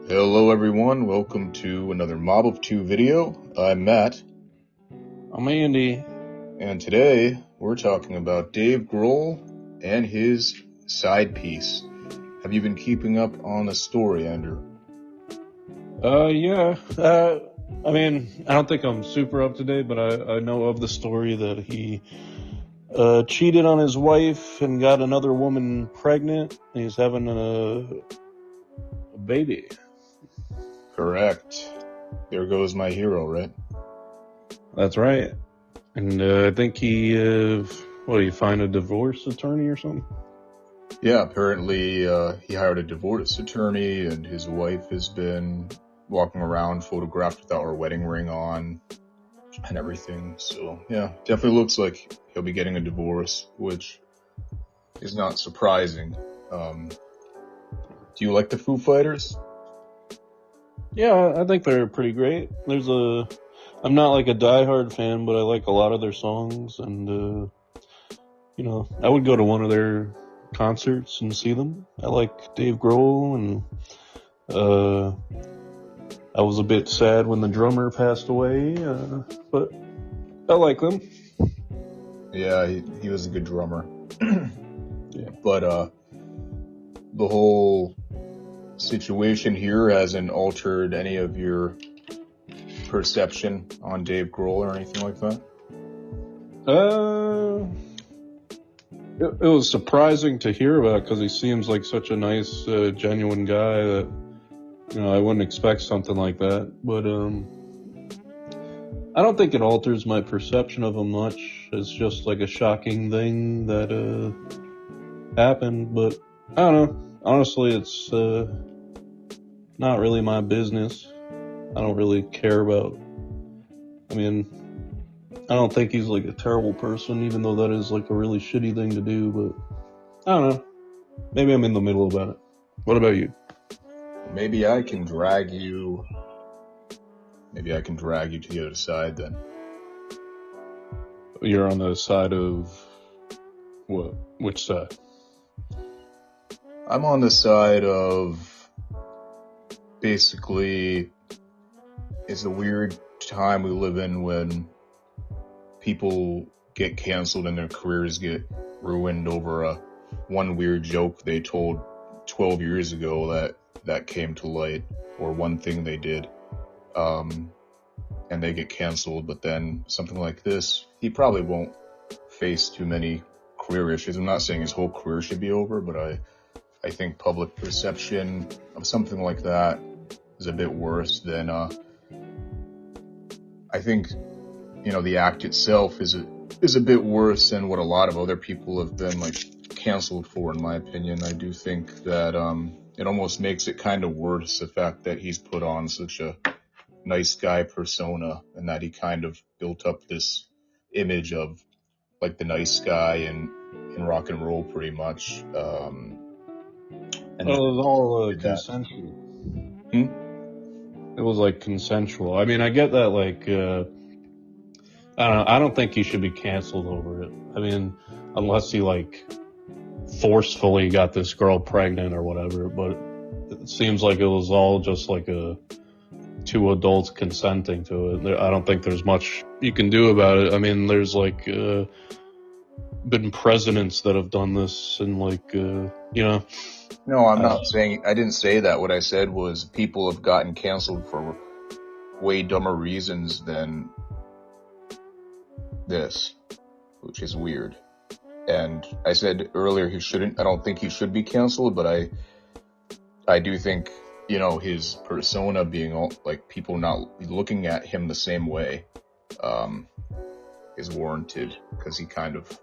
Hello everyone, welcome to another Mob of Two video. I'm Matt. I'm Andy. And today we're talking about Dave Grohl and his side piece. Have you been keeping up on the story, Andrew? Yeah. I don't think I'm super up to date, but I know of the story that he cheated on his wife and got another woman pregnant. He's having a baby. Correct. There goes my hero, right? That's right. And I think he find a divorce attorney or something? Yeah, apparently he hired a divorce attorney and his wife has been walking around photographed without her wedding ring on and everything. So yeah, definitely looks like he'll be getting a divorce, which is not surprising. Do you like the Foo Fighters? Yeah, I think they're pretty great. I'm not like a diehard fan, but I like a lot of their songs, and I would go to one of their concerts and see them. I like Dave Grohl, and I was a bit sad when the drummer passed away, but I like them. Yeah, he was a good drummer. Yeah. But the whole situation here hasn't altered any of your perception on Dave Grohl or anything like that? It was surprising to hear about because he seems like such a nice, genuine guy that, I wouldn't expect something like that. But I don't think it alters my perception of him much. It's just like a shocking thing that happened. But I don't know. Honestly, it's not really my business. I don't really care about. I don't think he's like a terrible person, even though that is like a really shitty thing to do, but I don't know. Maybe I'm in the middle about it. What about you? Maybe I can drag you to the other side then. You're on the side of what? Which side? I'm on the side of basically it's a weird time we live in when people get canceled and their careers get ruined over one weird joke they told 12 years ago that came to light, or one thing they did, and they get canceled. But then something like this, he probably won't face too many career issues. I'm not saying his whole career should be over, but I think public perception of something like that is a bit worse than I think the act itself is a bit worse than what a lot of other people have been like canceled for, in my opinion. I do think that it almost makes it kind of worse, the fact that he's put on such a nice guy persona and that he kind of built up this image of like the nice guy in rock and roll pretty much. It was all consensual. It was like consensual. I get that, like, I don't think he should be canceled over it. Unless he like forcefully got this girl pregnant or whatever, but it seems like it was all just like two adults consenting to it. I don't think there's much you can do about it. There's like been presidents that have done this, and like No, I'm not saying, I didn't say that. What I said was people have gotten canceled for way dumber reasons than this, which is weird. And I said earlier I don't think he should be canceled, but I do think, his persona being all, like, people not looking at him the same way, is warranted, because he kind of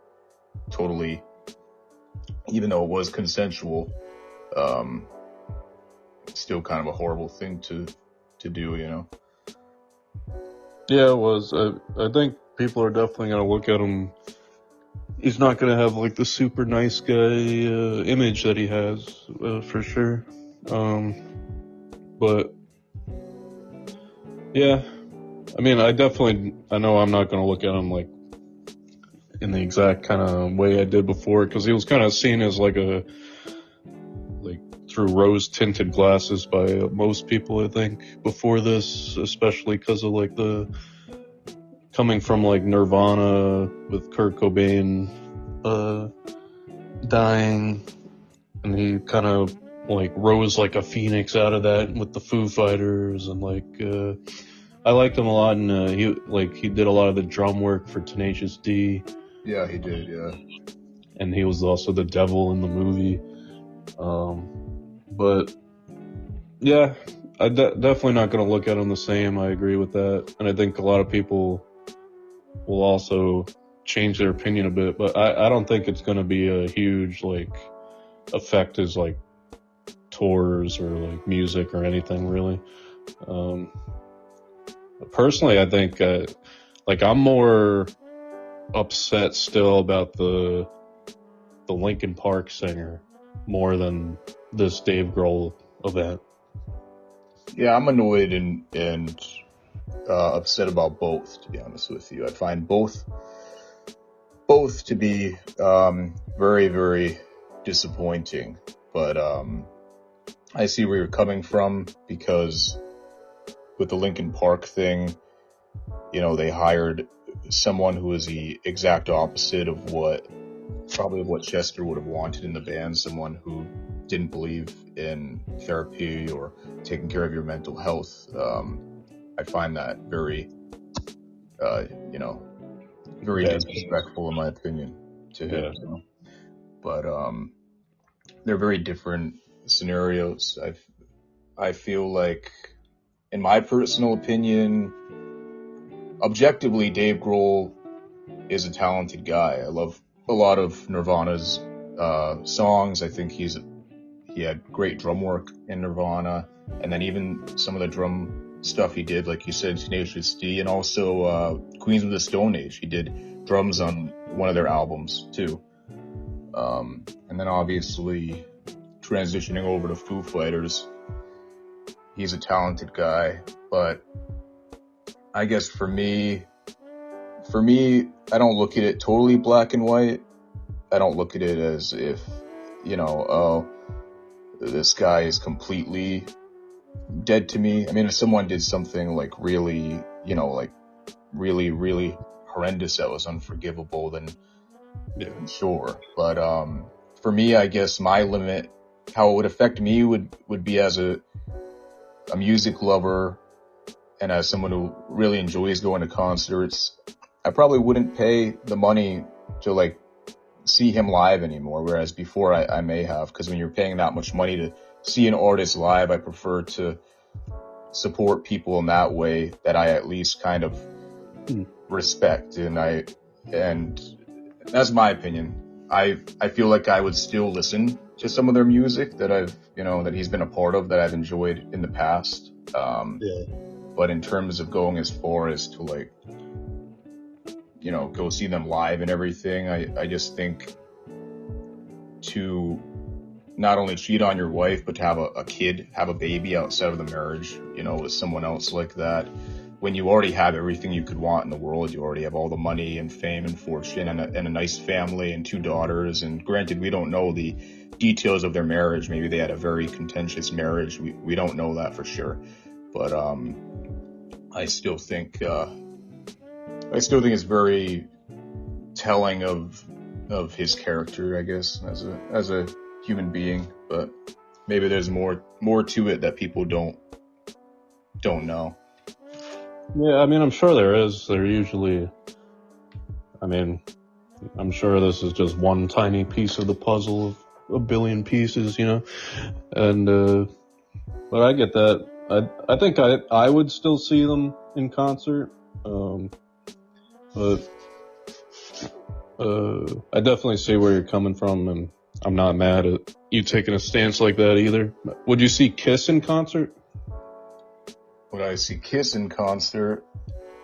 totally, even though it was consensual, it's still kind of a horrible thing to do, Yeah, it was. I think people are definitely going to look at him. He's not going to have like the super nice guy image that he has, for sure. But yeah, I know I'm not going to look at him like in the exact kind of way I did before, because he was kind of seen as like through rose-tinted glasses by most people, I think, before this, especially because of like the coming from like Nirvana with Kurt Cobain dying, and he kind of like rose like a phoenix out of that with the Foo Fighters, and like I liked him a lot, and he did a lot of the drum work for Tenacious D. Yeah, he did. Yeah, and he was also the devil in the movie. But yeah, I definitely not going to look at him the same. I agree with that, and I think a lot of people will also change their opinion a bit. But I don't think it's going to be a huge like affect his like tours or like music or anything really. Personally, I think like I'm more upset still about the Linkin Park singer more than this Dave Grohl event. Yeah, I'm annoyed and upset about both, to be honest with you. I find both to be very, very disappointing. But I see where you're coming from, because with the Linkin Park thing, you know, they hired someone who is the exact opposite of what Chester would have wanted in the band, someone who didn't believe in therapy or taking care of your mental health. I find that very, very disrespectful, in my opinion, to him. Yeah. You know? But they're very different scenarios. I feel like, in my personal opinion, objectively, Dave Grohl is a talented guy. I love a lot of Nirvana's songs. I think he had great drum work in Nirvana, and then even some of the drum stuff he did, like you said, Tenacious D, and also Queens of the Stone Age. He did drums on one of their albums too. And then obviously transitioning over to Foo Fighters, he's a talented guy, but I guess for me, I don't look at it totally black and white. I don't look at it as if, this guy is completely dead to me. I mean, if someone did something like really, really, really horrendous that was unforgivable, then yeah, sure. But for me, I guess my limit, how it would affect me would be as a music lover and as someone who really enjoys going to concerts. I probably wouldn't pay the money to like see him live anymore, whereas before I may have, because when you're paying that much money to see an artist live, I prefer to support people in that way that I at least kind of respect, and that's my opinion. I feel like I would still listen to some of their music that that he's been a part of, that I've enjoyed in the past. But in terms of going as far as to like, go see them live and everything, I just think to not only cheat on your wife, but to have a kid, have a baby outside of the marriage, with someone else like that, when you already have everything you could want in the world. You already have all the money and fame and fortune and a nice family and 2 daughters. And granted, we don't know the details of their marriage. Maybe they had a very contentious marriage. We don't know that for sure. But I still think it's very telling of his character, I guess, as a human being. But maybe there's more to it that people don't know. Yeah, I mean, I'm sure there is. They're usually, I'm sure this is just one tiny piece of the puzzle of a billion pieces, and but I get that. I think I would still see them in concert, but I definitely see where you're coming from, and I'm not mad at you taking a stance like that either. Would you see Kiss in concert? Would I see Kiss in concert?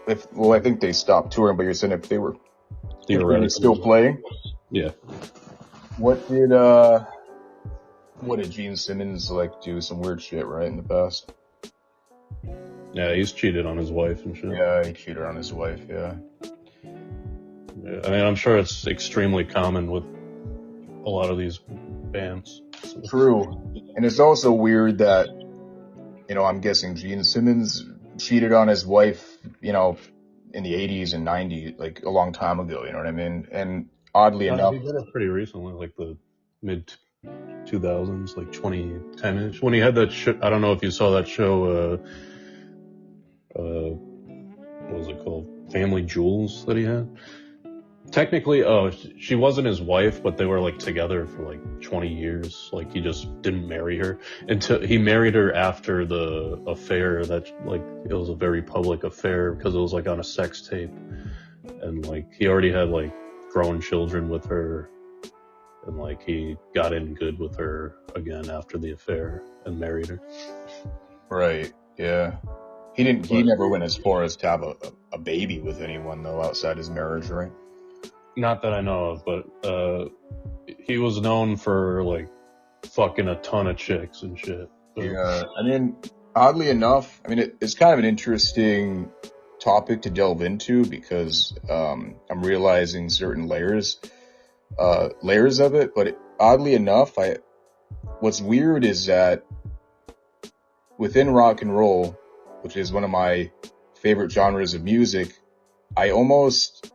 I think they stopped touring, but you're saying if they were still playing? Yeah. What did Gene Simmons do some weird shit, right, in the past? Yeah, he's cheated on his wife and shit. Yeah, he cheated on his wife, yeah. Yeah, I'm sure it's extremely common with a lot of these bands. True. And it's also weird that, I'm guessing Gene Simmons cheated on his wife, in the 80s and 90s, like a long time ago, you know what I mean? And oddly enough, He did it pretty recently, like the mid 2000s, like 2010ish, when he had that show. I don't know if you saw that show, what was it called? Family Jewels that he had. Technically, she wasn't his wife, but they were like together for like 20 years. Like he just didn't marry her until he married her after the affair that like it was a very public affair because it was like on a sex tape, and like he already had like grown children with her, and like he got in good with her again after the affair and married her. Right. Yeah. He never went as far as to have a baby with anyone though outside his marriage, right? Not that I know of, but he was known for like fucking a ton of chicks and shit. So. Yeah, I mean, oddly enough, it's kind of an interesting topic to delve into because I'm realizing certain layers of it. But oddly enough, what's weird is that within rock and roll, which is one of my favorite genres of music, I almost,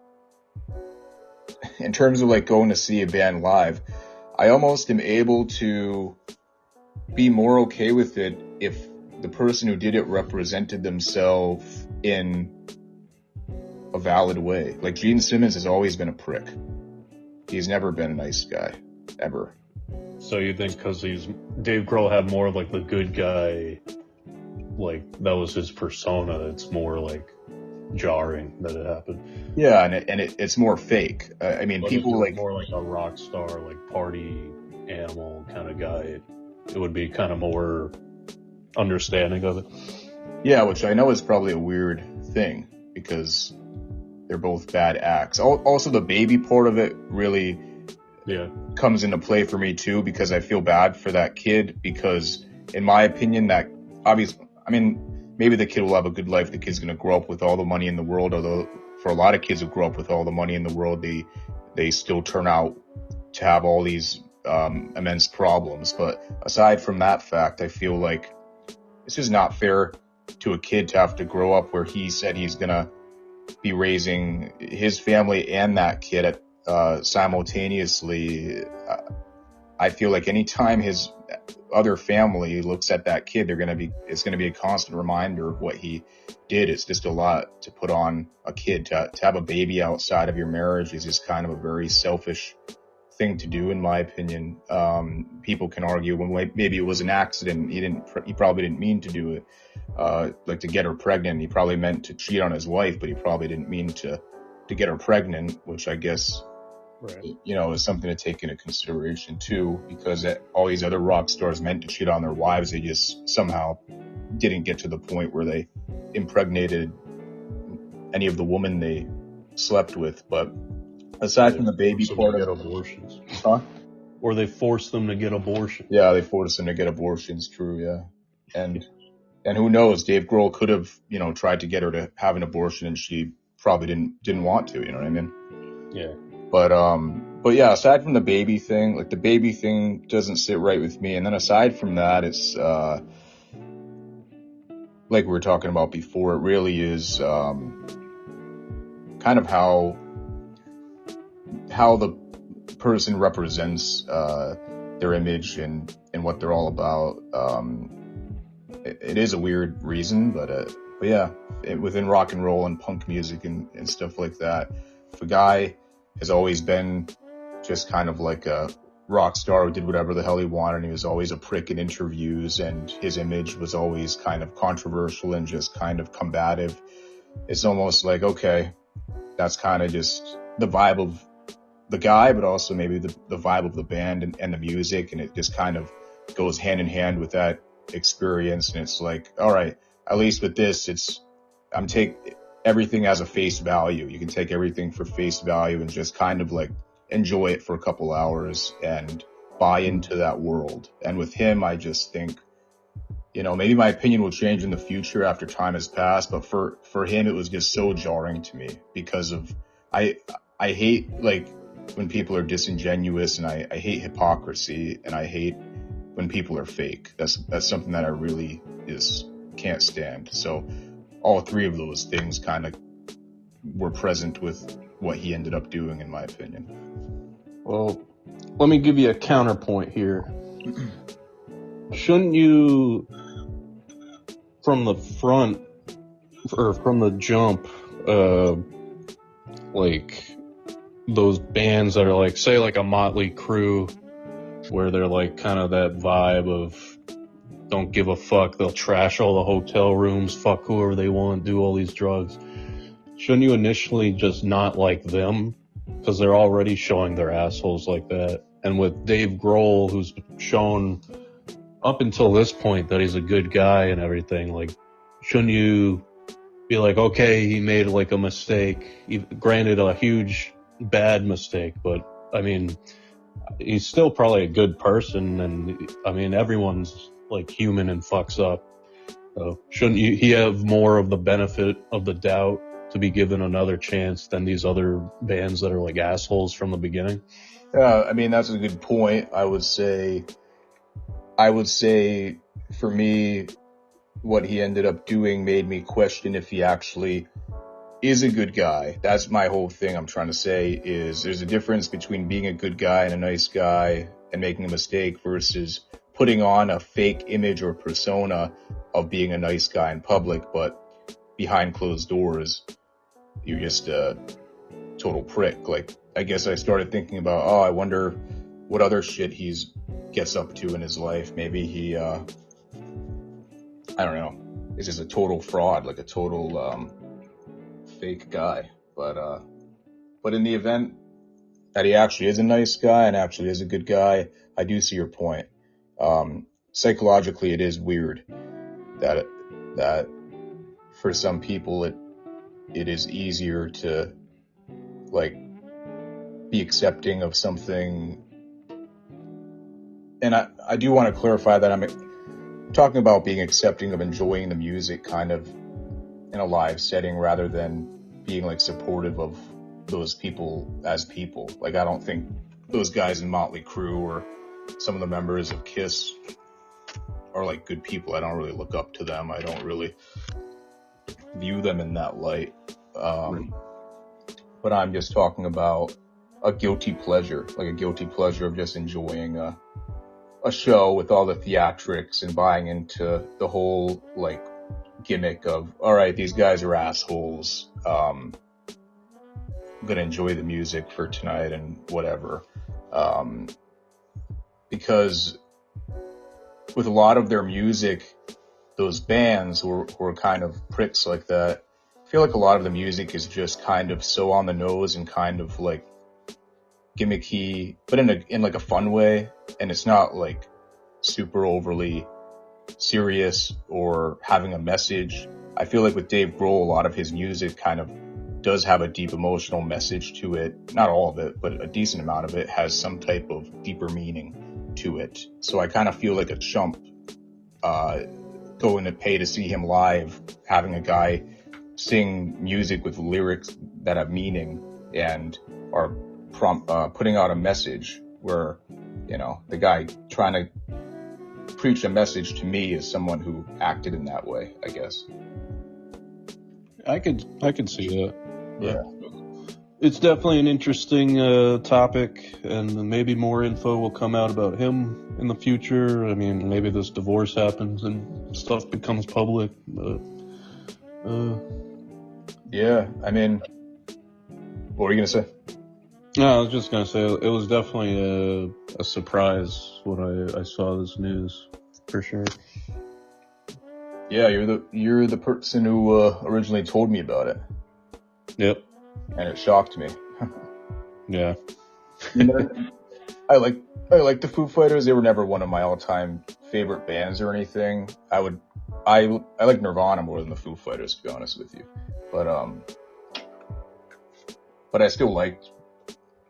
in terms of like going to see a band live, I almost am able to be more okay with it if the person who did it represented themselves in a valid way. Like Gene Simmons has always been a prick. He's never been a nice guy, ever. So you think because Dave Grohl had more of like the good guy, like that was his persona, it's more like jarring that it happened. Yeah, and it's more fake. People like more like a rock star, like party animal kind of guy. It would be kind of more understanding of it. Yeah, which I know is probably a weird thing because they're both bad acts. Also, the baby part of it really comes into play for me too because I feel bad for that kid because, in my opinion, that obviously, maybe the kid will have a good life. The kid's going to grow up with all the money in the world, although for a lot of kids who grow up with all the money in the world, they still turn out to have all these immense problems. But aside from that fact, I feel like it's just not fair to a kid to have to grow up where he said he's going to be raising his family and that kid simultaneously. I feel like anytime his other family looks at that kid, it's going to be a constant reminder of what he did. It's just a lot to put on a kid. To have a baby outside of your marriage is just kind of a very selfish thing to do, in my opinion. People can argue when maybe it was an accident. He probably didn't mean to do it. Like to get her pregnant. He probably meant to cheat on his wife, but he probably didn't mean to get her pregnant, which I guess, right, is something to take into consideration too, because all these other rock stars meant to cheat on their wives. They just somehow didn't get to the point where they impregnated any of the women they slept with. But aside from the baby part of abortions. Huh? Or they forced them to get abortions. Yeah, they forced them to get abortions, true, yeah. And who knows, Dave Grohl could have, tried to get her to have an abortion and she probably didn't want to, you know what I mean? Yeah. But yeah, aside from the baby thing, like the baby thing doesn't sit right with me. And then aside from that, it's, like we were talking about before, it really is, kind of how the person represents, their image and what they're all about. It is a weird reason, but yeah, within rock and roll and punk music and stuff like that, if a guy has always been just kind of like a rock star who did whatever the hell he wanted, and he was always a prick in interviews, and his image was always kind of controversial and just kind of combative, it's almost like, okay, that's kind of just the vibe of the guy, but also maybe the vibe of the band and the music, and it just kind of goes hand in hand with that experience. And it's like, all right, at least with this, I'm take everything as a face value. You can take everything for face value and just kind of like enjoy it for a couple hours and buy into that world. And with him, I just think, maybe my opinion will change in the future after time has passed, but for him, it was just so jarring to me because of, I hate like when people are disingenuous, and I hate hypocrisy, and I hate when people are fake. That's something that I really can't stand. So all three of those things kind of were present with what he ended up doing, in my opinion. Well, let me give you a counterpoint here. Shouldn't you, from the front, or from the jump, like those bands that are like, say like a Motley Crue, where they're like kind of that vibe of don't give a fuck, they'll trash all the hotel rooms, fuck whoever they want, do all these drugs. Shouldn't you initially just not like them? Because they're already showing their assholes like that. And with Dave Grohl, who's shown up until this point that he's a good guy and everything, like, shouldn't you be like, okay, he made like a mistake, granted a huge bad mistake, but I mean, he's still probably a good person, and I mean, everyone's like human and fucks up. So shouldn't he have more of the benefit of the doubt to be given another chance than these other bands that are like assholes from the beginning? Yeah, I mean, that's a good point. I would say for me, what he ended up doing made me question if he actually is a good guy. That's my whole thing I'm trying to say, is there's a difference between being a good guy and a nice guy and making a mistake versus putting on a fake image or persona of being a nice guy in public, but behind closed doors, you're just a total prick. Like, I guess I started thinking about, I wonder what other shit he's gets up to in his life. Maybe he, I don't know, is just a total fraud, like a total, fake guy. But in the event that he actually is a nice guy and actually is a good guy, I do see your point. Psychologically, it is weird that for some people it is easier to like be accepting of something. And I do want to clarify that I'm talking about being accepting of enjoying the music kind of in a live setting rather than being like supportive of those people as people. Like, I don't think those guys in Motley Crue or some of the members of Kiss are like good people. I don't really look up to them. I don't really view them in that light. But I'm just talking about a guilty pleasure, like a guilty pleasure of just enjoying a show with all the theatrics and buying into the whole like gimmick of, all right, these guys are assholes. I'm gonna enjoy the music for tonight and whatever. Because with a lot of their music, those bands who are kind of pricks like that, I feel like a lot of the music is just kind of so on the nose and kind of like gimmicky, but in like a fun way. And it's not like super overly serious or having a message. I feel like with Dave Grohl, a lot of his music kind of does have a deep emotional message to it. Not all of it, but a decent amount of it has some type of deeper meaning to it. So I kind of feel like a chump going to pay to see him live, having a guy sing music with lyrics that have meaning and are putting out a message where, you know, the guy trying to preach a message to me is someone who acted in that way, I guess. I could see that. Yeah. It's definitely an interesting topic, and maybe more info will come out about him in the future. I mean, maybe this divorce happens and stuff becomes public, but yeah, I mean, what were you gonna say? No, I was just gonna say it was definitely a surprise when I saw this news, for sure. Yeah, you're the person who originally told me about it. Yep. And it shocked me. Yeah. You know, I like the Foo Fighters. They were never one of my all-time favorite bands or anything. I like Nirvana more than the Foo Fighters, to be honest with you. But I still liked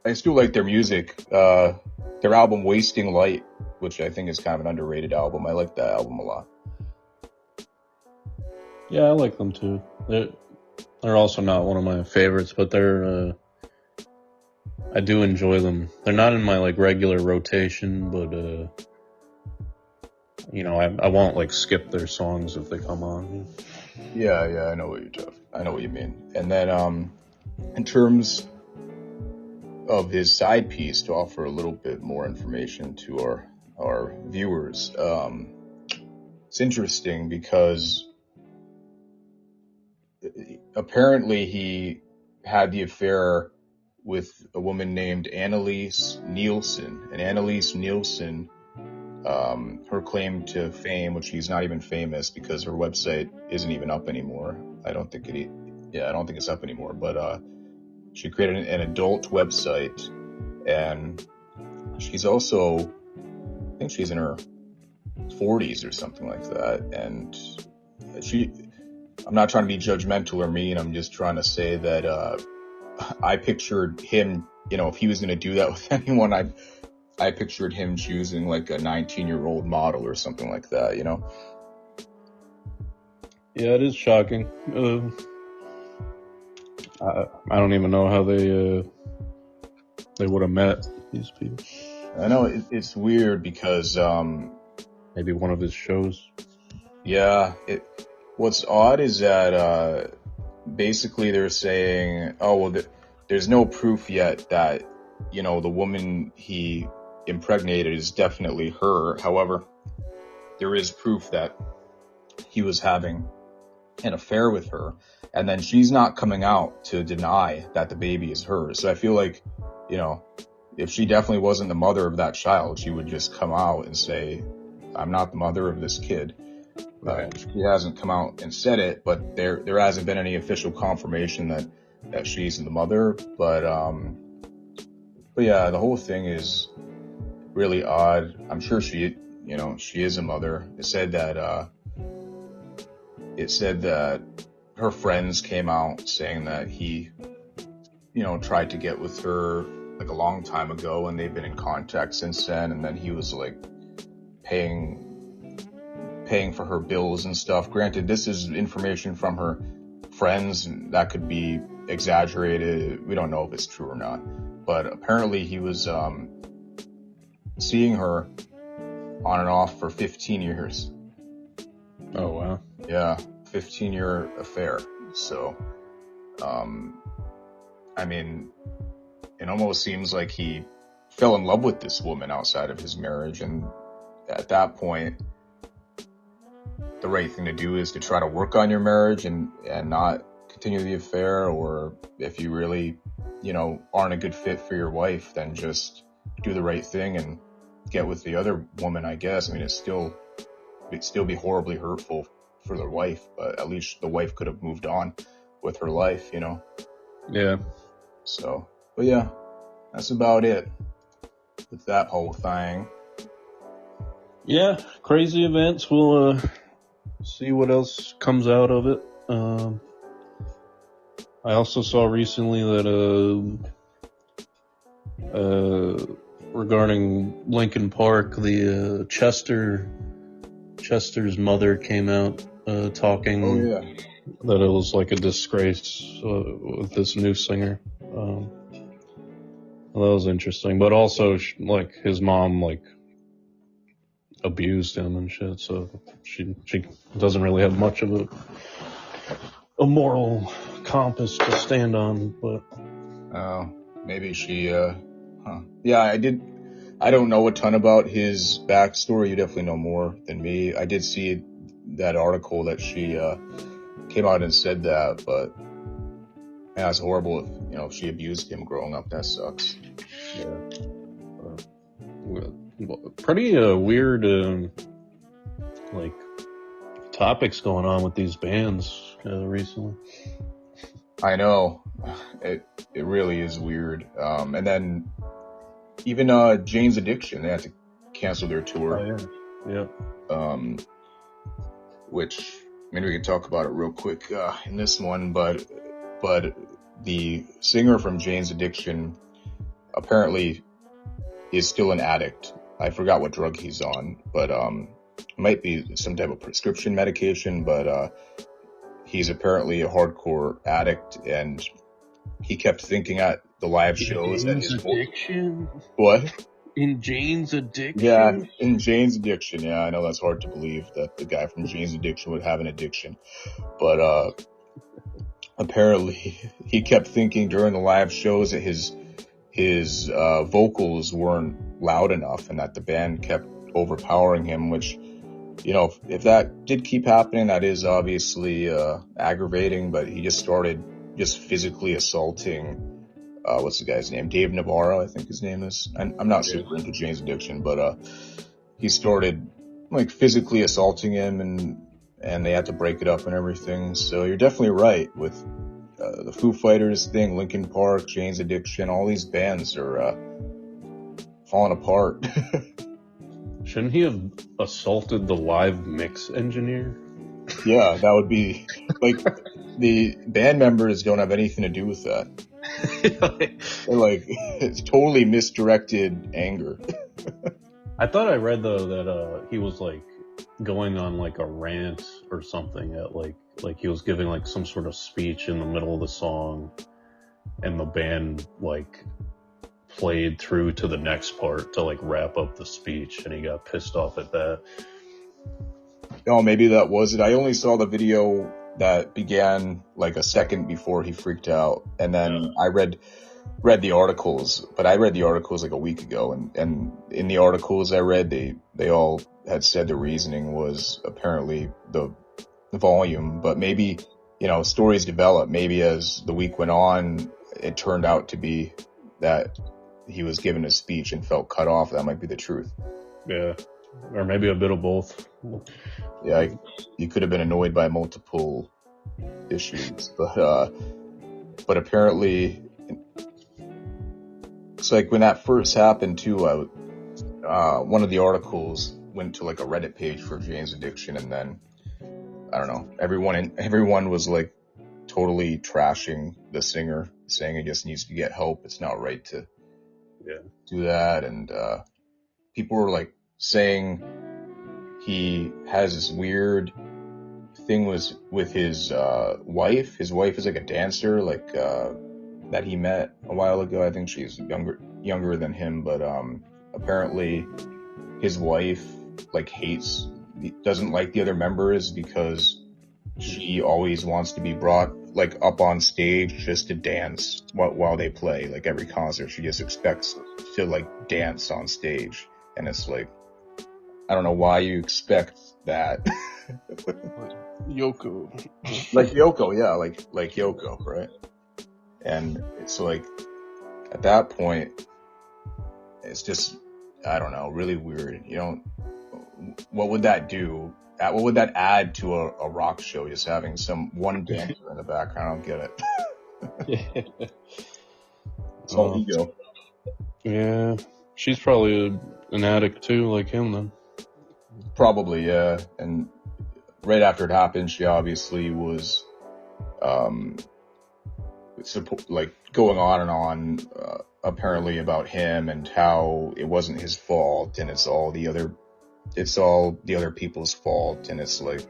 their music. Their album Wasting Light, which I think is kind of an underrated album. I like that album a lot. Yeah, I like them too. They're also not one of my favorites, but I do enjoy them. They're not in my like regular rotation, but I won't like skip their songs if they come on. Yeah, I know what you mean. And then, in terms of his side piece, to offer a little bit more information to our viewers, it's interesting because apparently he had the affair with a woman named Annalise Nielsen. And Annalise Nielsen, her claim to fame, which she's not even famous because her website isn't even up anymore. I don't think it's up anymore. But she created an adult website, and she's also, I think she's in her 40s or something like that. And I'm not trying to be judgmental or mean. I'm just trying to say that I pictured him, if he was going to do that with anyone, I pictured him choosing like a 19-year-old model or something like that, Yeah, it is shocking. I don't even know how they would have met, these people. I know it's weird because maybe one of his shows. Yeah, what's odd is that basically they're saying, oh well, there's no proof yet that the woman he impregnated is definitely her. However, there is proof that he was having an affair with her, and then she's not coming out to deny that the baby is hers. So I feel like, if she definitely wasn't the mother of that child, she would just come out and say, I'm not the mother of this kid. Right. She hasn't come out and said it, but there hasn't been any official confirmation that she's the mother. But yeah, the whole thing is really odd. I'm sure she is a mother. It said that her friends came out saying that he, tried to get with her like a long time ago, and they've been in contact since then. And then he was like paying for her bills and stuff. Granted, this is information from her friends, and that could be exaggerated. We don't know if it's true or not. But apparently he was seeing her on and off for 15 years. Oh, wow. Yeah, 15-year affair. So, I mean, it almost seems like he fell in love with this woman outside of his marriage. And at that point, the right thing to do is to try to work on your marriage and not continue the affair. Or if you really, aren't a good fit for your wife, then just do the right thing and get with the other woman, I guess. I mean, it'd still be horribly hurtful for the wife, but at least the wife could have moved on with her life, Yeah. So, but yeah, that's about it with that whole thing. Yeah, crazy events. We'll see what else comes out of it. I also saw recently that regarding Linkin Park, the Chester's mother came out talking. Oh yeah. That it was like a disgrace with this new singer. Well, that was interesting, but also like his mom like abused him and shit, so she doesn't really have much of a moral compass to stand on. But maybe she yeah, I don't know a ton about his backstory. You definitely know more than me. I did see that article that she came out and said that, but yeah, it's horrible if she abused him growing up. That sucks. Yeah. Pretty weird like topics going on with these bands recently. I know, it really is weird. And then even Jane's Addiction, they had to cancel their tour. Oh, yeah. Which, I mean, we can talk about it real quick in this one, but the singer from Jane's Addiction apparently is still an addict. I forgot what drug he's on, but it might be some type of prescription medication, but he's apparently a hardcore addict, and he kept thinking at the live shows that his addiction. What? In Jane's Addiction? Yeah, in Jane's Addiction. Yeah, I know that's hard to believe that the guy from Jane's Addiction would have an addiction. But apparently he kept thinking during the live shows that his vocals weren't loud enough and that the band kept overpowering him, which, you know, if that did keep happening, that is obviously aggravating, but he just started just physically assaulting what's the guy's name? Dave Navarro, I think his name is. I'm not super into Jane's Addiction, but he started like physically assaulting him, and they had to break it up and everything. So you're definitely right with the Foo Fighters thing, Linkin Park, Jane's Addiction. All these bands are falling apart. Shouldn't he have assaulted the live mix engineer? Yeah, that would be like the band members don't have anything to do with that. Like it's totally misdirected anger. I thought I read though that he was like going on like a rant or something at like he was giving like some sort of speech in the middle of the song, and the band like played through to the next part to like wrap up the speech, and he got pissed off at that. Oh, maybe that was it. I only saw the video that began like a second before he freaked out, and then I read the articles, but I read the articles like a week ago, and in the articles I read, they all had said the reasoning was apparently the volume, but maybe, you know, stories develop. Maybe as the week went on, it turned out to be that he was given a speech and felt cut off. That might be the truth. Yeah, or maybe a bit of both. Yeah, you could have been annoyed by multiple issues, but apparently, it's like when that first happened too. One of the articles went to like a Reddit page for Jane's Addiction, and then I don't know, everyone was like totally trashing the singer, saying he just needs to get help. It's not right to do that, and people were like saying he has this weird thing with his wife. His wife is like a dancer, like that he met a while ago. I think she's younger than him, but apparently his wife like doesn't like the other members because she always wants to be brought like up on stage just to dance while they play. Like every concert, she just expects to like dance on stage, and it's like, I don't know why you expect that. Yoko. Like Yoko, yeah, like Yoko, right? And it's like, at that point, it's just, I don't know, really weird. You know, what would that do? What would that add to a rock show? Just having one dancer in the background? I don't get it. It's all ego. Yeah, she's probably an addict too, like him then. Probably, yeah. And right after it happened, she obviously was, like going on and on, apparently about him and how it wasn't his fault and it's all the other people's fault. And it's like,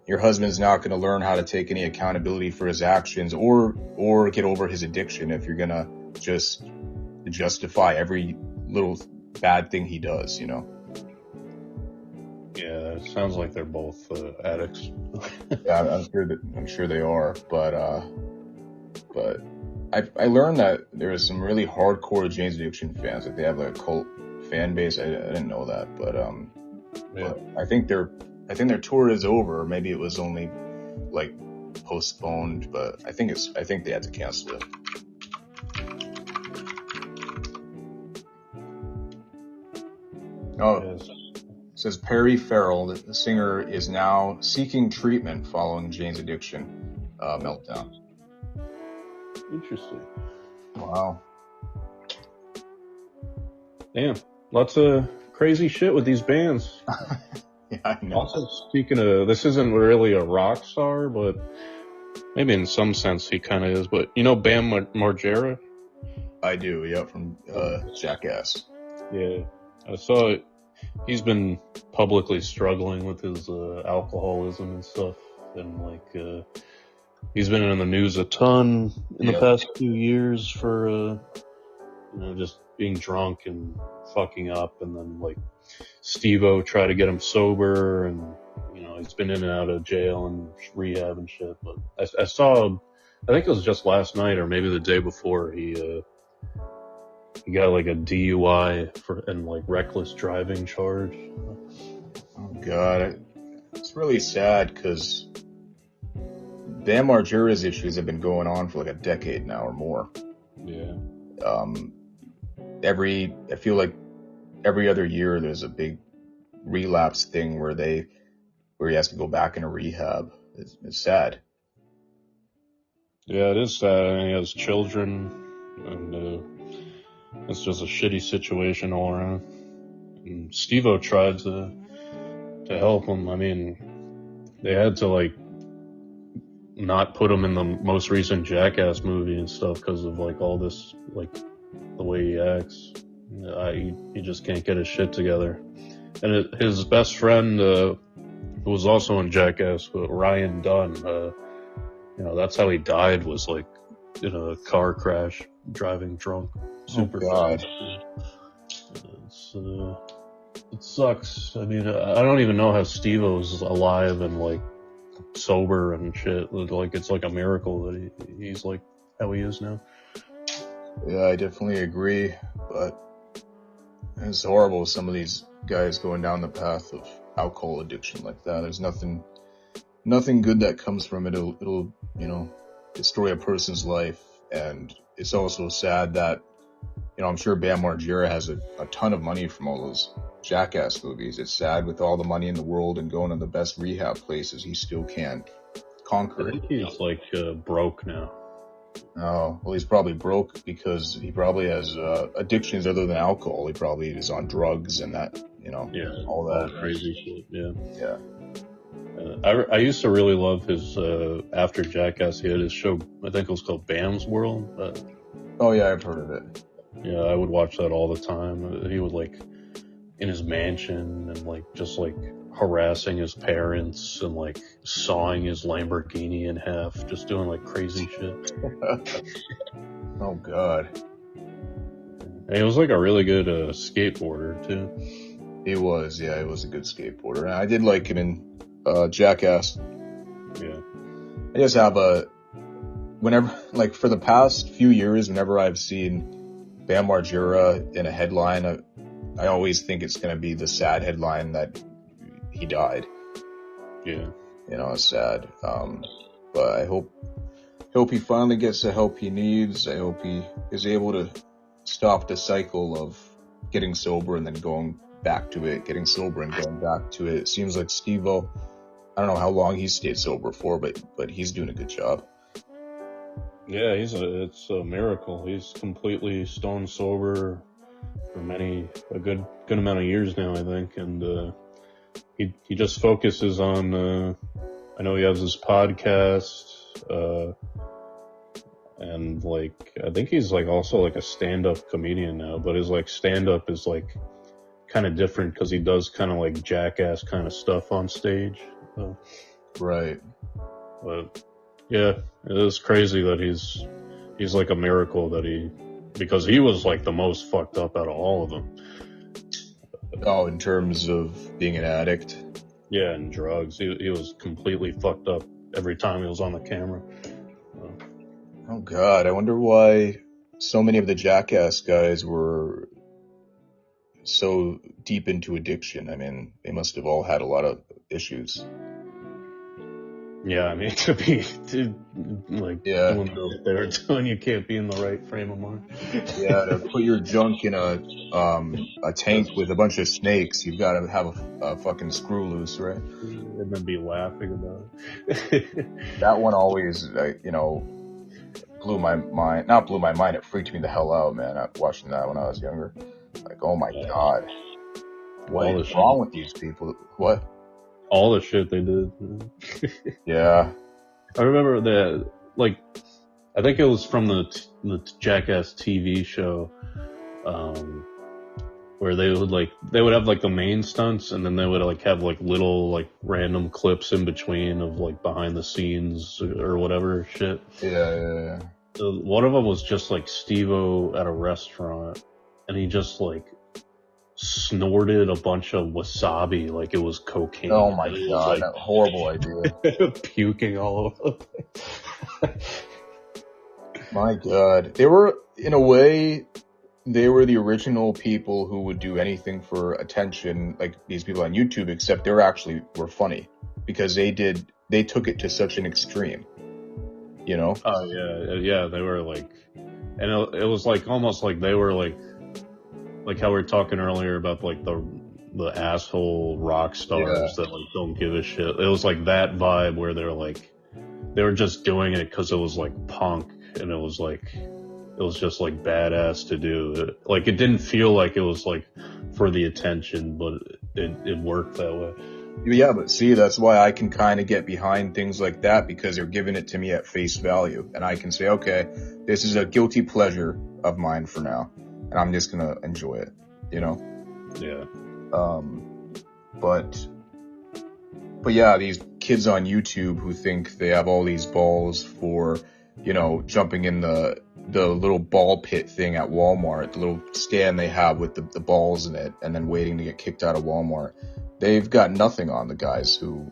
your husband's not going to learn how to take any accountability for his actions or get over his addiction if you're going to just justify every little bad thing he does, you know? Yeah, it sounds like they're both addicts. Yeah, I'm sure they are, but I learned that there was some really hardcore Jane's Addiction fans. Like they have like a cult fan base. I didn't know that, but I think their tour is over. Maybe it was only like postponed, but I think they had to cancel it. Oh. Yes. Says Perry Ferrell, the singer, is now seeking treatment following Jane's Addiction meltdown. Interesting. Wow. Damn. Lots of crazy shit with these bands. Yeah, I know. Also, speaking of, this isn't really a rock star, but maybe in some sense he kind of is. But you know Bam Margera? I do, yeah, from Jackass. Yeah. I saw it. He's been publicly struggling with his alcoholism and stuff, and like he's been in the news a ton in the past few years for just being drunk and fucking up, and then like Steve-O tried to get him sober, and you know he's been in and out of jail and rehab and shit. But I saw, I think it was just last night or maybe the day before, he got like a DUI and like reckless driving charge. Oh God, it's really sad because Bam Margera's issues have been going on for like a decade now or more. Yeah. I feel like every other year there's a big relapse thing where he has to go back into rehab. It's sad. Yeah, it is sad. I mean, he has children, and it's just a shitty situation all around. And Steve-O tried to help him. I mean, they had to like not put him in the most recent Jackass movie and stuff because of like all this, like the way he acts. He just can't get his shit together. And his best friend, who was also in Jackass, Ryan Dunn, you know, that's how he died, was like in a car crash, driving drunk. Super God. It sucks. I mean, I don't even know how Steve-O's alive and like sober and shit. Like it's like a miracle that he's like how he is now. Yeah, I definitely agree, but it's horrible some of these guys going down the path of alcohol addiction like that. There's nothing good that comes from it. It'll you know, destroy a person's life. And it's also sad that, you know, I'm sure Bam Margera has a ton of money from all those Jackass movies. It's sad with all the money in the world and going to the best rehab places, he still can't conquer it. I think he's like broke now. Oh, well, he's probably broke because he probably has addictions other than alcohol. He probably is on drugs and that, you know, all that crazy shit. Yeah. Yeah. I used to really love his, after Jackass, he had his show, I think it was called Bam's World. Oh yeah, I've heard of it. Yeah, I would watch that all the time. He would like, in his mansion and like, just like harassing his parents and like sawing his Lamborghini in half, just doing like crazy shit. Oh God. And he was like a really good, skateboarder too. He was a good skateboarder. And I did like him in Jackass. Yeah. I just have whenever, like for the past few years, whenever I've seen Bam Margera in a headline, I always think it's going to be the sad headline that he died. Yeah. You know, it's sad. But I hope he finally gets the help he needs. I hope he is able to stop the cycle of getting sober and then going back to it, getting sober and going back to it. It seems like Steve-O, I don't know how long he's stayed sober for, but he's doing a good job. Yeah, it's a miracle. He's completely stone sober for a good amount of years now, I think. And, he just focuses on, I know he has his podcast, and like, I think he's like also like a stand-up comedian now, but his like stand-up is like kind of different because he does kind of like Jackass kind of stuff on stage. So. Right. But yeah, it is crazy that he's like a miracle that because he was like the most fucked up out of all of them. Oh, in terms of being an addict? Yeah, and drugs. He was completely fucked up every time he was on the camera. Oh God, I wonder why so many of the Jackass guys were so deep into addiction. I mean, they must have all had a lot of issues. Yeah, I mean, doing those they were doing, you can't be in the right frame of mind. Yeah, to put your junk in a tank with a bunch of snakes, you've got to have a fucking screw loose, right? And then be laughing about it. That one always, you know, blew my mind. Not blew my mind, it freaked me the hell out, man. Watching that when I was younger. Like, oh my God. What is wrong with these people? What? All the shit they did. Yeah. I remember that, like, I think it was from the Jackass TV show, where they would have like the main stunts and then they would like have like little like random clips in between of like behind the scenes or whatever shit. Yeah. So one of them was just like Steve-O at a restaurant, and he just like snorted a bunch of wasabi like it was cocaine. Oh my and it god, was that horrible idea. like puking all over the place. My god. They were, in a way, they were the original people who would do anything for attention, like these people on YouTube, except were funny. Because they took it to such an extreme. You know? Oh yeah, they were like, and it was like almost like they were like how we were talking earlier about like the asshole rock stars that like don't give a shit. It was like that vibe where they were just doing it because it was like punk, and it was just like badass to do. Like it didn't feel like it was like for the attention, but it worked that way. Yeah, but see, that's why I can kind of get behind things like that, because they're giving it to me at face value. And I can say, okay, this is a guilty pleasure of mine for now, and I'm just going to enjoy it, you know? Yeah. But yeah, these kids on YouTube who think they have all these balls for, you know, jumping in the little ball pit thing at Walmart, the little stand they have with the balls in it, and then waiting to get kicked out of Walmart. They've got nothing on the guys who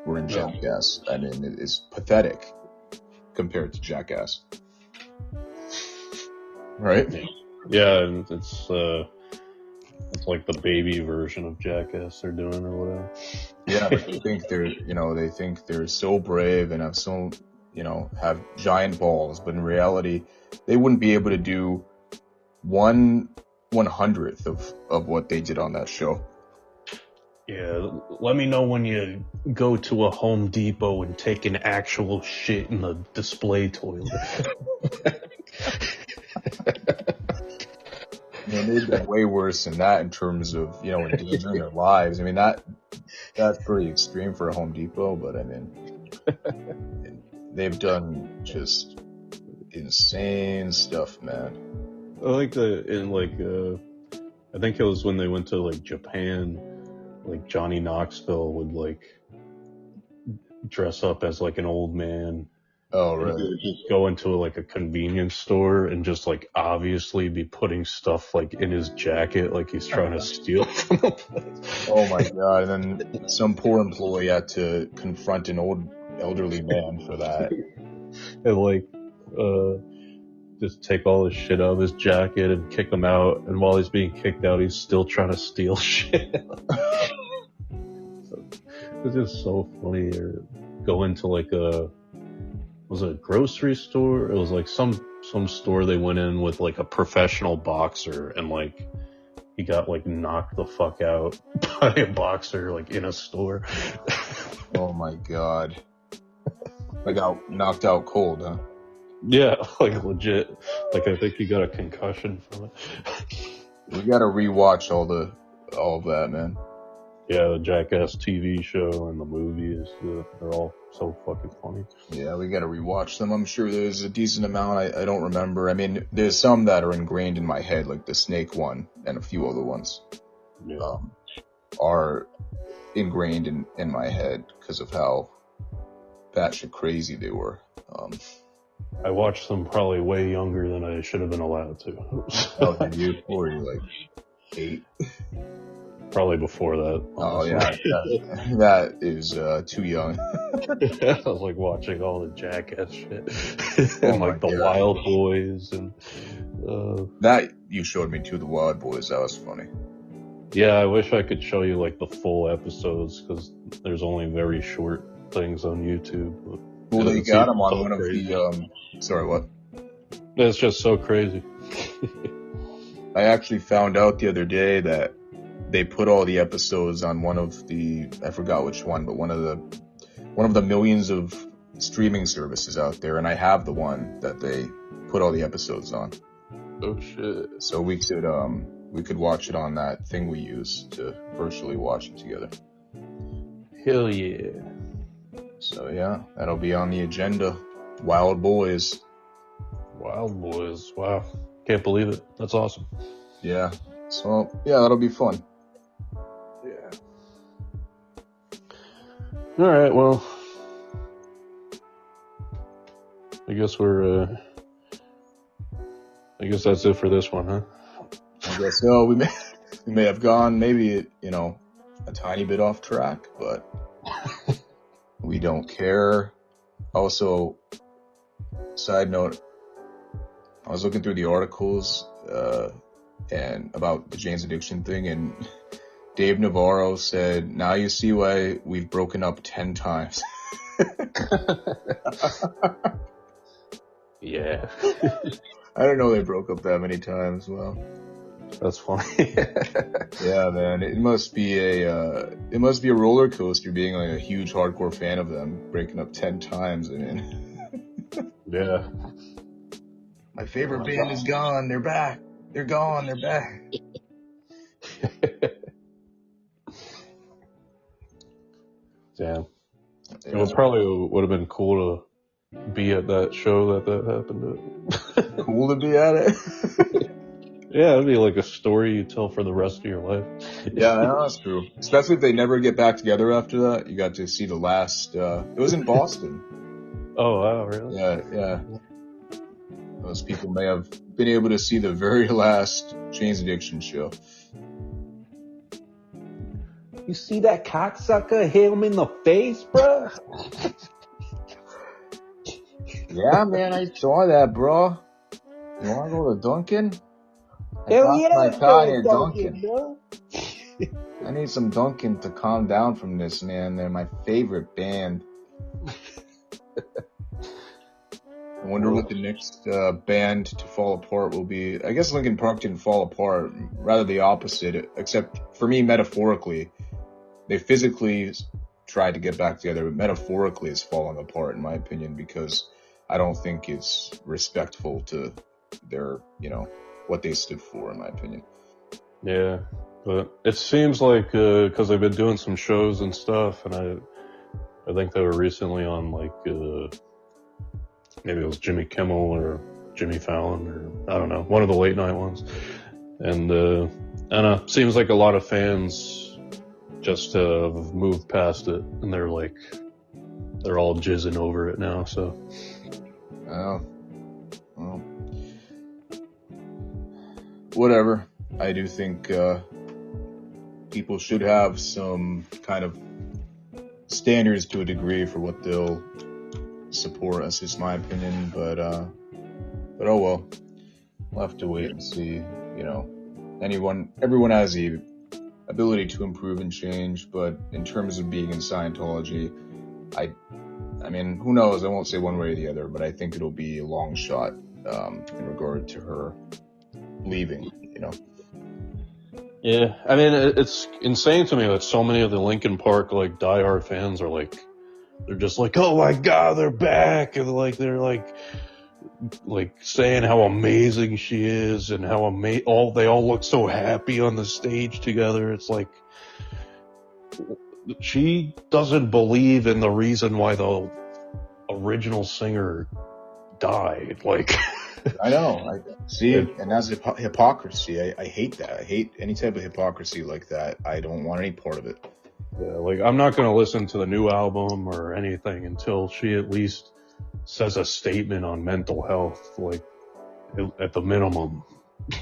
were in Jackass. I mean, it's pathetic compared to Jackass. Right? Yeah, and it's like the baby version of Jackass they're doing or whatever. Yeah, but they think they're so brave and have giant balls, but in reality, they wouldn't be able to do 1/100th of what they did on that show. Yeah, let me know when you go to a Home Depot and take an actual shit in the display toilet. They've been way worse than that in terms of, endangering their lives. I mean, that's pretty extreme for a Home Depot, but I mean, they've done just insane stuff, man. I like I think it was when they went to like Japan, like Johnny Knoxville would like dress up as like an old man. Oh, really? He would just go into like a convenience store and just like obviously be putting stuff like in his jacket, like he's trying to steal from the place. Oh my god! And then some poor employee had to confront an elderly man for that. And like, just take all his shit out of his jacket and kick him out. And while he's being kicked out, he's still trying to steal shit. It's just so funny. Or go into like was it a grocery store? It was like some store they went in with like a professional boxer, and like he got like knocked the fuck out by a boxer like in a store. Oh my god. Like got knocked out cold, huh? Yeah, like legit. Like I think he got a concussion from it. We gotta rewatch all of that, man. Yeah, the Jackass TV show and the movies, they're all so fucking funny. Yeah, we gotta rewatch them. I'm sure there's a decent amount I don't remember. I mean, there's some that are ingrained in my head, like the snake one and a few other ones. Yeah. Are ingrained in my head because of how batshit crazy they were. I watched them probably way younger than I should have been allowed to. Oh, did you? Or were you like 8? Probably before that. Honestly. Oh yeah, that is too young. I was like watching all the Jackass shit. And like the Wild Boys and that you showed me too, the Wild Boys. That was funny. Yeah, I wish I could show you like the full episodes because there's only very short things on YouTube. Well, they got them on one of the sorry, what? It's just so crazy. I actually found out the other day that they put all the episodes on one of the, I forgot which one, but one of the millions of streaming services out there, and I have the one that they put all the episodes on. Oh shit. So we could watch it on that thing we use to virtually watch it together. Hell yeah. So yeah, that'll be on the agenda. Wild Boys. Wild Boys. Wow. Can't believe it. That's awesome. Yeah. So yeah, that'll be fun. Yeah. Alright, well. I guess that's it for this one, huh? I guess so. We may have gone maybe, a tiny bit off track, but we don't care. Also, side note, I was looking through the articles, and about the Jane's Addiction thing, and Dave Navarro said, now you see why we've broken up 10 times. Yeah. I didn't know they broke up that many times. Well, that's funny. Yeah, man, it must be a roller coaster being like a huge hardcore fan of them, breaking up 10 times. I mean, yeah. My favorite band is gone. They're back. They're gone. They're back. Damn. It probably would have been cool to be at that show that happened at. Cool to be at it. Yeah, it'd be like a story you tell for the rest of your life. Yeah, that's true. Especially if they never get back together after that. You got to see the last, it was in Boston. Oh, wow, really? Yeah. Those people may have been able to see the very last Jane's Addiction show. You see that cocksucker hit him in the face, bro? Yeah, man, I saw that, bro. You want to go to Dunkin'? Hell yeah, let's go to Dunkin', bro. I need some Dunkin' to calm down from this, man. They're my favorite band. I wonder what the next band to fall apart will be. I guess Linkin Park didn't fall apart. Rather the opposite, except for me, metaphorically. They physically tried to get back together, but metaphorically it's falling apart, in my opinion, because I don't think it's respectful to their, what they stood for, in my opinion. Yeah, but it seems like, cause they've been doing some shows and stuff, and I think they were recently on maybe it was Jimmy Kimmel or Jimmy Fallon, or I don't know, one of the late night ones. And, I don't know, seems like a lot of fans just have moved past it, and they're all jizzing over it now, so. Oh. Well. Whatever. I do think, people should have some kind of standards to a degree for what they'll support. That's just my opinion, but oh well. We'll have to wait and see, everyone has the ability to improve and change, but in terms of being in Scientology, I mean, who knows? I won't say one way or the other, but I think it'll be a long shot, in regard to her leaving, Yeah, I mean, it's insane to me that so many of the Linkin Park, diehard fans are they're just oh my god, they're back, and they're saying how amazing she is and how they all look so happy on the stage together. It's she doesn't believe in the reason why the original singer died. I know. And that's hypocrisy. I hate that. I hate any type of hypocrisy like that. I don't want any part of it. Yeah, I'm not going to listen to the new album or anything until she at least says a statement on mental health, at the minimum.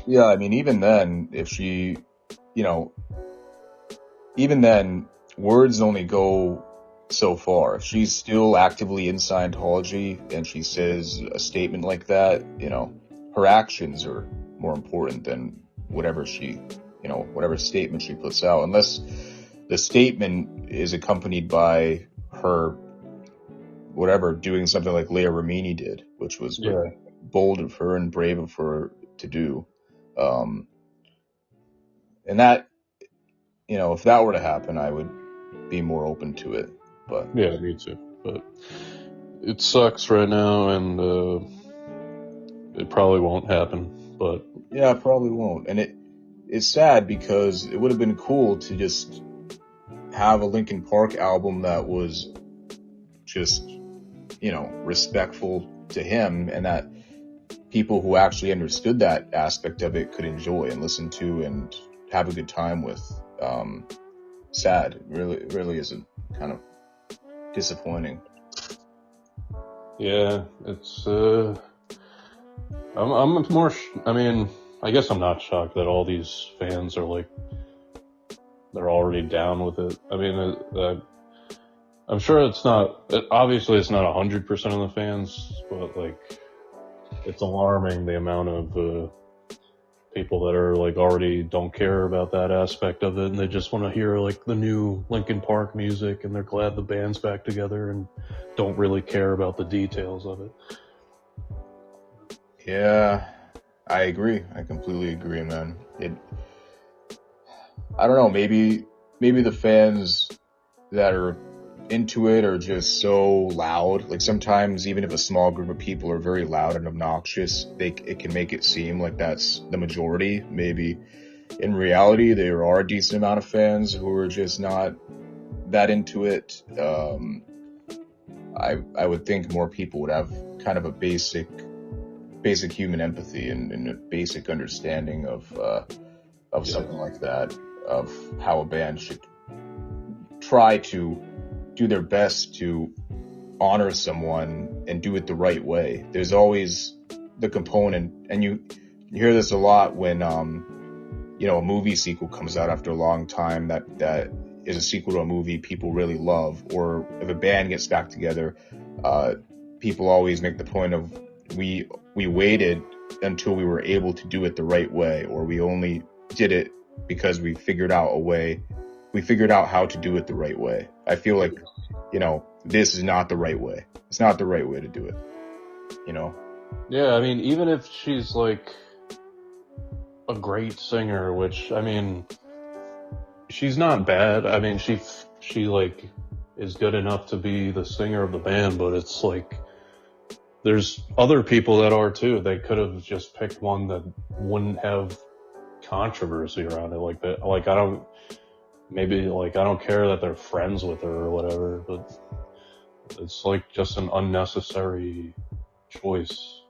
Yeah, I mean, even then, if she, even then, words only go so far. If she's still actively in Scientology and she says a statement like that, her actions are more important than whatever whatever statement she puts out, unless the statement is accompanied by her, doing something like Leah Remini did, which was bold of her and brave of her to do. And that, if that were to happen, I would be more open to it. But yeah, me too. But it sucks right now, and it probably won't happen. But yeah, it probably won't. And it's sad because it would have been cool to just have a Linkin Park album that was just, respectful to him, and that people who actually understood that aspect of it could enjoy and listen to and have a good time with. Sad. It really is kind of disappointing. Yeah, it's I'm more. I mean, I guess I'm not shocked that all these fans are like, they're already down with it. I mean, I'm sure obviously it's not 100% of the fans, but like, it's alarming the amount of, people that are like already don't care about that aspect of it, and they just want to hear like the new Linkin Park music, and they're glad the band's back together and don't really care about the details of it. Yeah, I agree. I completely agree, man. I don't know, maybe the fans that are into it are just so loud. Like sometimes even if a small group of people are very loud and obnoxious, it can make it seem like that's the majority. Maybe in reality there are a decent amount of fans who are just not that into it. I would think more people would have kind of a basic human empathy and a basic understanding of something like that, of how a band should try to do their best to honor someone and do it the right way. There's always the component, and you hear this a lot when a movie sequel comes out after a long time that is a sequel to a movie people really love, or if a band gets back together, people always make the point of we waited until we were able to do it the right way, or we only did it because we figured out how to do it the right way. I feel like, this is not the right way. It's not the right way to do it, Yeah, I mean, even if she's like a great singer, which, I mean, she's not bad. I mean, she like is good enough to be the singer of the band, but it's like, there's other people that are too. They could have just picked one that wouldn't have controversy around it like that. Like, I don't care that they're friends with her or whatever, but it's like just an unnecessary choice.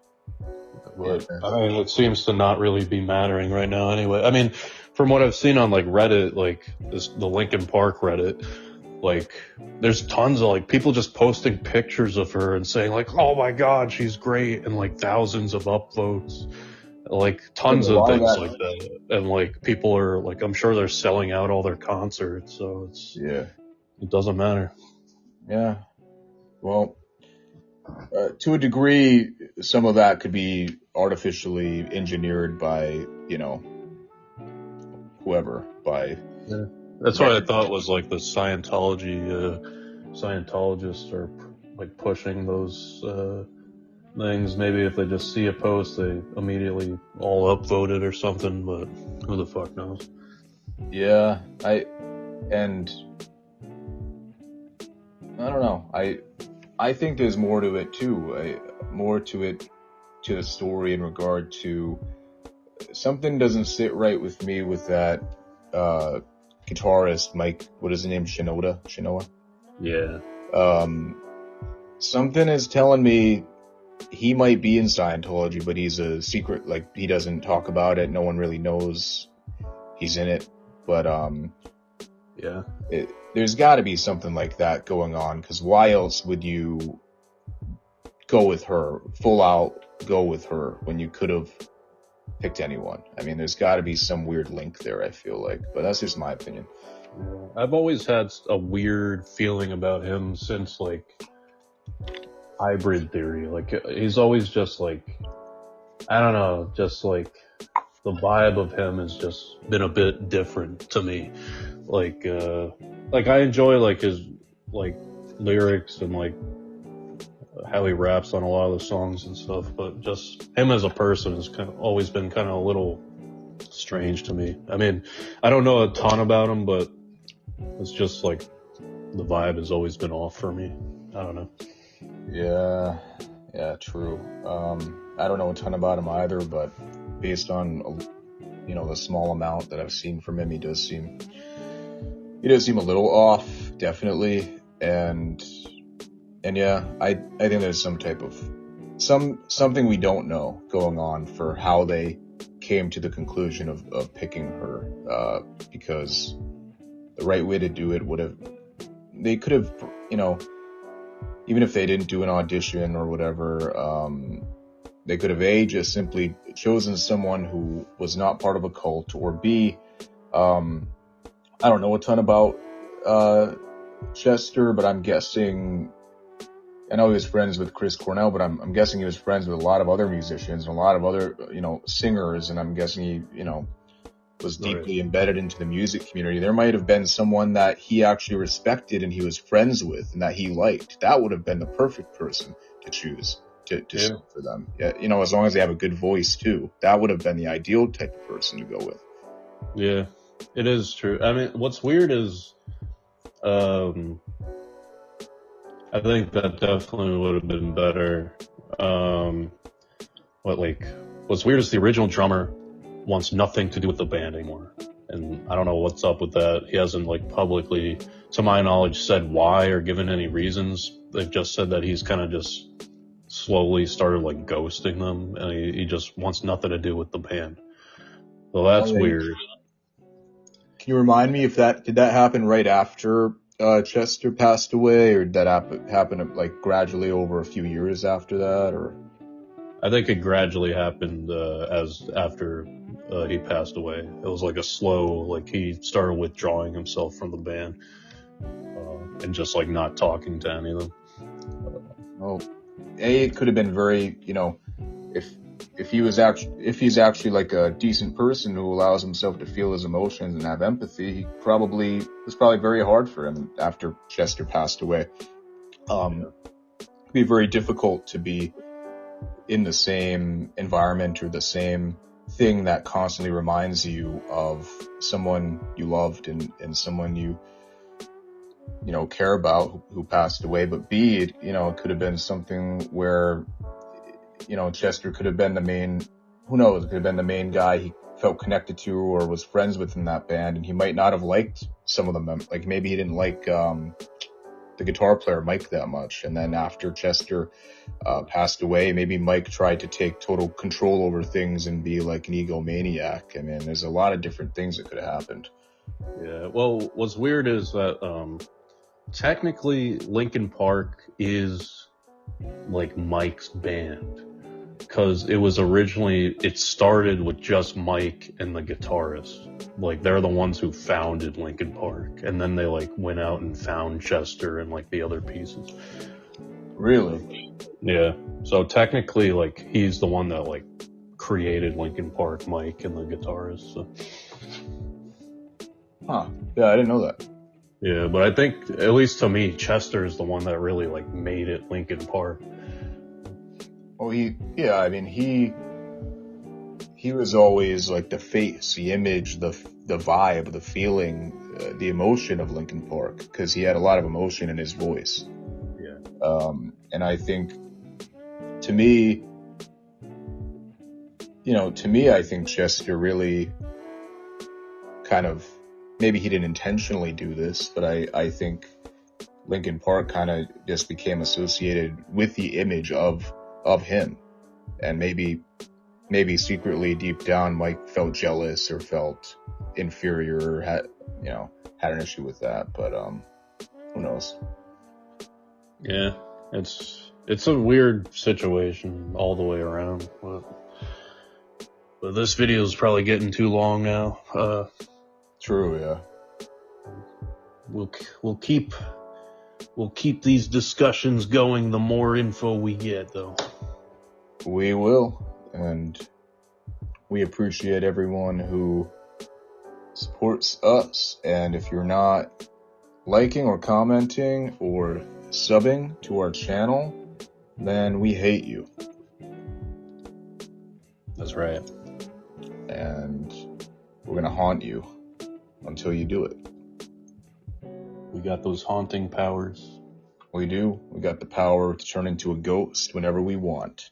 But I mean, it seems to not really be mattering right now anyway. I mean, from what I've seen on like Reddit, like the Linkin Park Reddit, like there's tons of like people just posting pictures of her and saying like, oh my God, she's great, and like thousands of upvotes, like tons of things like that. And like people are like, I'm sure they're selling out all their concerts, so it doesn't matter. Yeah. Well, to a degree, some of that could be artificially engineered by, whoever, Yeah. That's what I thought was like the Scientologists are like pushing those things. Maybe if they just see a post, they immediately all upvote it or something, but who the fuck knows? Yeah, I don't know. I think there's more to it too. More to it, to the story in regard to something doesn't sit right with me with that guitarist Mike. What is his name? Shinoda. Yeah. Something is telling me he might be in Scientology, but he's a secret. Like, he doesn't talk about it. No one really knows he's in it. But yeah, there's got to be something like that going on, because why else would you go with her, full out go with her, when you could have picked anyone? I mean, there's got to be some weird link there, I feel like, but that's just my opinion. I've always had a weird feeling about him since like Hybrid Theory. Like, he's always just like, I don't know, just like the vibe of him has just been a bit different to me. Like I enjoy like his like lyrics and like how he raps on a lot of the songs and stuff, but just him as a person has always been kind of a little strange to me. I mean, I don't know a ton about him, but it's just like the vibe has always been off for me. I don't know. Yeah, true. I don't know a ton about him either, but based on the small amount that I've seen from him, he does seem a little off, definitely. And yeah, I think there's some type of something we don't know going on for how they came to the conclusion of picking her, because the right way to do it they could have, even if they didn't do an audition or whatever, They could have A, just simply chosen someone who was not part of a cult, or B, I don't know a ton about Chester, but I'm guessing, I know he was friends with Chris Cornell, but I'm guessing he was friends with a lot of other musicians and a lot of other, singers, and I'm guessing he, was deeply embedded into the music community. There might have been someone that he actually respected and he was friends with and that he liked. That would have been the perfect person to choose to sing for them. Yeah, as long as they have a good voice too. That would have been the ideal type of person to go with. Yeah, it is true. I mean, what's weird is, I think that definitely would have been better. What's weird is the original drummer wants nothing to do with the band anymore. And I don't know what's up with that. He hasn't publicly, to my knowledge, said why or given any reasons. They've just said that he's kind of just slowly started ghosting them, and he just wants nothing to do with the band. So that's weird. Can you remind me if did that happen right after Chester passed away, or did that happen gradually over a few years after that, or? I think it gradually happened after he passed away. It was a slow, he started withdrawing himself from the band and just not talking to any of them. It could have been very, if he's actually a decent person who allows himself to feel his emotions and have empathy, it was probably very hard for him after Chester passed away. It'd be very difficult to be in the same environment or the same thing that constantly reminds you of someone you loved and someone you care about who passed away. But B, it could have been something where, Chester could have been the main, who knows, it could have been the main guy he felt connected to or was friends with in that band, and he might not have liked some of them. Maybe he didn't like the guitar player Mike that much, and then after Chester passed away, maybe Mike tried to take total control over things and be an egomaniac. I mean, there's a lot of different things that could have happened. Yeah, well, what's weird is that technically Linkin Park is Mike's band, because it started with just Mike and the guitarist. They're the ones who founded Linkin Park, and then they went out and found Chester and the other pieces. Really? Yeah. So technically, he's the one that created Linkin Park, Mike and the guitarist. So. Huh. Yeah, I didn't know that. Yeah, but I think, at least to me, Chester is the one that really made it Linkin Park. Well, he was always the face, the image, the vibe, the feeling, the emotion of Linkin Park, because he had a lot of emotion in his voice. Yeah. And I think, to me, I think Chester really kind of, maybe he didn't intentionally do this, but I think Linkin Park kind of just became associated with the image of him. And maybe secretly deep down Mike felt jealous or felt inferior or had an issue with that, but who knows? Yeah, it's a weird situation all the way around, but this video is probably getting too long now. True, yeah. We'll keep these discussions going the more info we get, though. We will, and we appreciate everyone who supports us. And if you're not liking or commenting or subbing to our channel, then we hate you. That's right. And we're gonna haunt you until you do it. We got those haunting powers. We do. We got the power to turn into a ghost whenever we want.